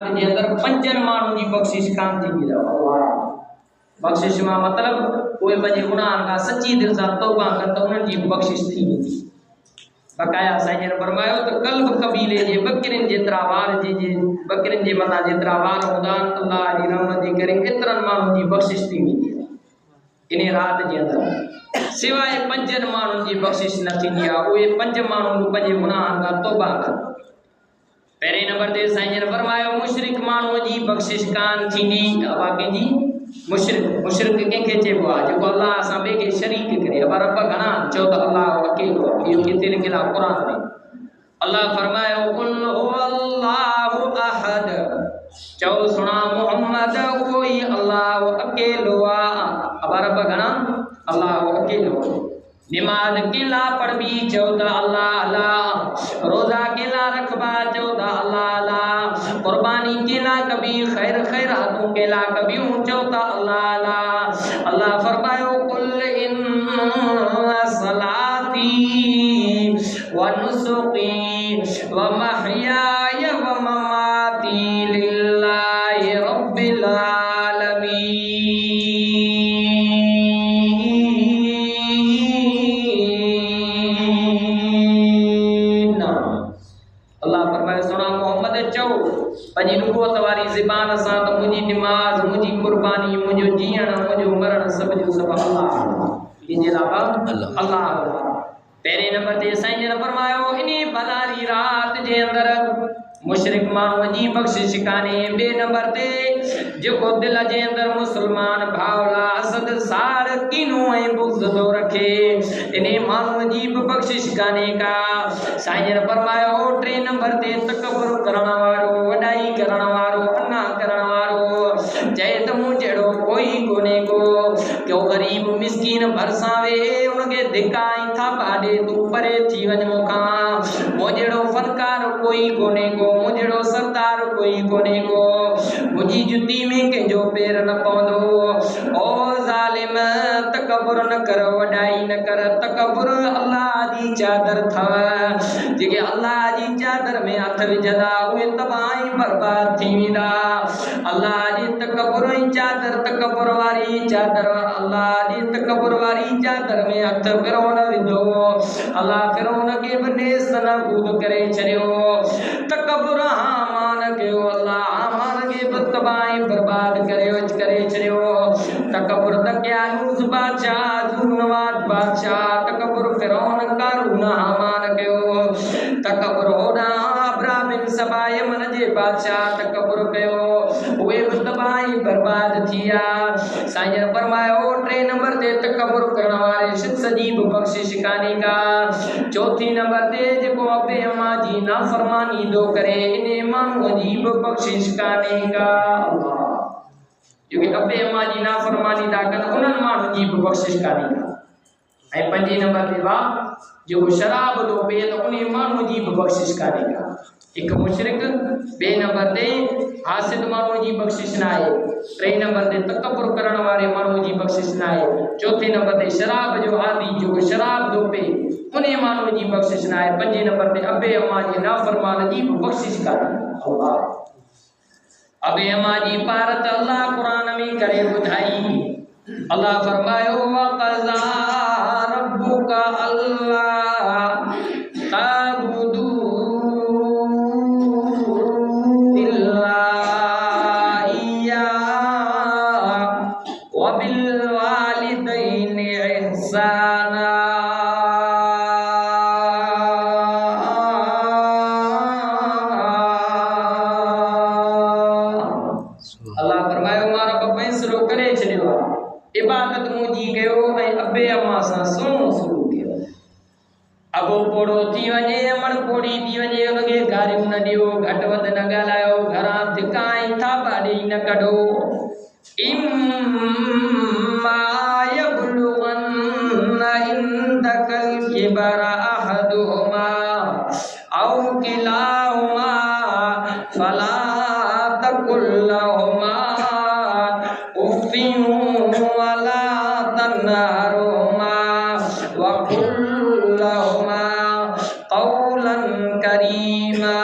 जे अंदर पंजन माण्हुनि जी बख़्शिश कान थींदी अथव। बख़्शिश मां मतिलबु उहे पंहिंजे गुनाहनि खां सची दिलि सां तौबा कनि त उन्हनि जी बख़्शिश थी वेंदी। बकाया साईं जन फरमायो त कल्ब कबीले जे बकरिन जेतिरा वार बकरिन जे मथां जेतिरा वार हूंदा आहिनि अल्लाह जी रहमत जे करे एतिरनि माण्हुनि जी बख़्शिश थी वेंदी आहे इन राति जे अंदरि। सिवाय पंजनि माण्हुनि जी बख़्शिश न थींदी आहे। उहे पंज माण्हू पंहिंजे गुनाहनि खां तौबा कनि। पहिरें नंबर ते साईं जन फरमायो मुशरिक माण्हूअ जी बख़्शिश कान थींदी। कंहिंजी मुशरिक कंहिंखे चइबो आहे जेको अल्लाह सां ॿिए खे शरीक करे। अब रब घणा चओ त अल्लाह अकेलो। इहो किथे लिखियल आहे क़ुर में। अल्लाह फरमायो कुल हुवल्लाहु अहद। चओ सुना मोहम्मद उहो ई अल्लाह अकेलो आहे। अब रब घणा अल्लाह अकेलो। नमाज केला पढ़बी चओ त अल्लाह अल्लाह। रोज़ा केला रखबा चओ त अल्लाह अल्लाह। कुर्बानी केला कबी खैर खैरातूं केला कबियूं चओ त अल्लाह अल्लाह। अल्लाह फरमायो कुल इन सलाती व नुसुकी व महयाय व ममाती लिल्लाहि रब्बिल आलमीन। पंहिंजी नुबूअत वारी ज़बान सां त मुंहिंजी नमाज़ मुंहिंजी कुर्बानी मुंहिंजो जीअण मुंहिंजो मरण सभु जो सभु अल्लाह कंहिंजे अलावा अल्लाह। पहिरें नंबर ते साईं जन फरमायो इन भलारी राति जे अंदरि मुशरिक माण्हूअ जी बख़्शिश कान्हे। ॿिए नंबर ते जेको दिलि जे अंदरि मुस्लमान भावला हसद साड़ कीनो ऐं बुग़्ज़ थो रखे इन माण्हूअ जी बि बख़्शिश कान्हे का। साईं जन फरमायो टे नंबर ते तकबर करण वारो वॾाई करण वारो अना करण वारो चए त मूं जहिड़ो कोई कोन्हे को ग़रीब मिस्कीन भरिसां वेहे उनखे धिका ऐं थापा ॾे तूं परे थी वञ मूंखां। मूं जहिड़ो फनकार कोई कोन्हे को मूं जहिड़ो सरदार कोई कोन्हे को मुंहिंजी जुती में कंहिंजो पेर न पवंदो। ओ ज़ालिम तकबर न कर वॾाई न कर। तकबर अल्लाह जी चादर अथव। जेके अल्लाह जी चादर में हथ विझंदा उहे तबाह ऐं बर्बाद थी वेंदा। अल्लाह जी तकबर जी चादर तकबर वारी चादर अल्लाह जी तकबर वारी चादर में हथ फिरौन विधो। अल्लाह फिरौन खे बि नेस नाबूद करे छॾियो। तकबर हामान कयो अल्लाह हामान खे बि तबाह ऐं बर्बाद करे छॾियो। तकबर दकियानूस बादशाह ज़ुल्नवाद बादशाह तकबर फिरौन कारून हामान कयो। तकबर होॾां अबरा बिन सबा यमन जे बादशाह तकबर कयो उहे बि तबाह ऐं बर्बाद थी विया। साईं जन फरमायो टे नंबर ते तकबर करण वारे शख़्स जी बि बख़्शिश कान्हे का। चौथी नंबर ते जेको अबे अम्मा जी नाफ़रमानी थो करे इन माण्हूअ जी बि बख़्शिश कान्हे का। जेके अबे अम्मा जी नाफ़रमानी था कनि उन्हनि माण्हुनि जी बि बख़्शिश कान्हे का। ऐं पंजे नंबर ते जेको शराब थो पीए त उन माण्हूअ जी बि बख़्शिश कान्हे का। हिकु मुशरिक। ॿिए नंबर ते हासिद माण्हूअ जी बख़्शिश न आहे। टे नंबर ते तकबर करण वारे माण्हूअ जी बख़्शिश न आहे। चौथे नंबर ते शराब जो आदी जेको शराब थो पीए उन माण्हूअ जी बख़्शिश न आहे। पंजे नंबर ते अबे अम्मा जे नाफ़रमान जी बि बख़्शिश कान्हे। अबे अम्मा जी पारत अल्लाह क़ुरान में करे ॿुधाई। अल्लाह फरमायो वक़ज़ा रब्बुका अल्ला ताबुदू इल्ला इय्याहु व बिल वालिदैनि इहसाना। अल्लाह फरमायो मां रब फ़ैसिलो करे छॾियो आहे इबादत मुंहिंजी कयो ऐं अबे अम्मा सां सुहिणो सलूक कयो। अबो पोड़ो थी वञे अमड़ पोड़ी थी वञे उनखे गारियूं न ॾियो घटि वधि न ॻाल्हायो घरां धिका ऐं थापा ॾेई न कढो। इम्मा यबलुगन्न इंदकल किबरा अहदुहुमा औ किलाहुमा फला तकुल लहुमा उफ़्फिन वला तन्हरहुमा वक़ुल लहुमा कौलन करीमा।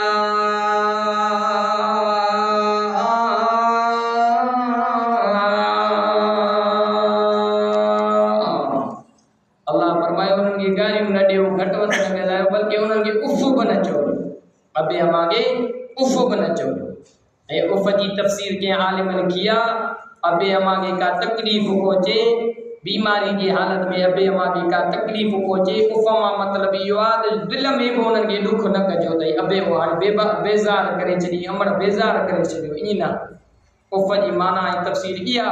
उन्हनि खे गारियूं न ॾियो, घटि वधि न ॻाल्हायो, बल्कि उन्हनि खे उफ़ बि न चओ, अबे अमा खे उफ़ बि न चओ। ऐं उफ़ जी तफ़सीर कंहिं आलिम लिखी आहे, अबे अमा खे का तकलीफ़ पहुचे, बीमारी जी हालत में अबे अमा खे का तकलीफ़ पहुचे, उफ़ मां मतिलबु इहो आहे त दिलि में बि उन्हनि खे ॾुख न कजो अथई, अबे वो हाणे बेज़ार करे छॾी, अमड़ बेज़ार करे छॾियो, ईअं न। उफ़ जी माना ऐं तफ़सीर इहा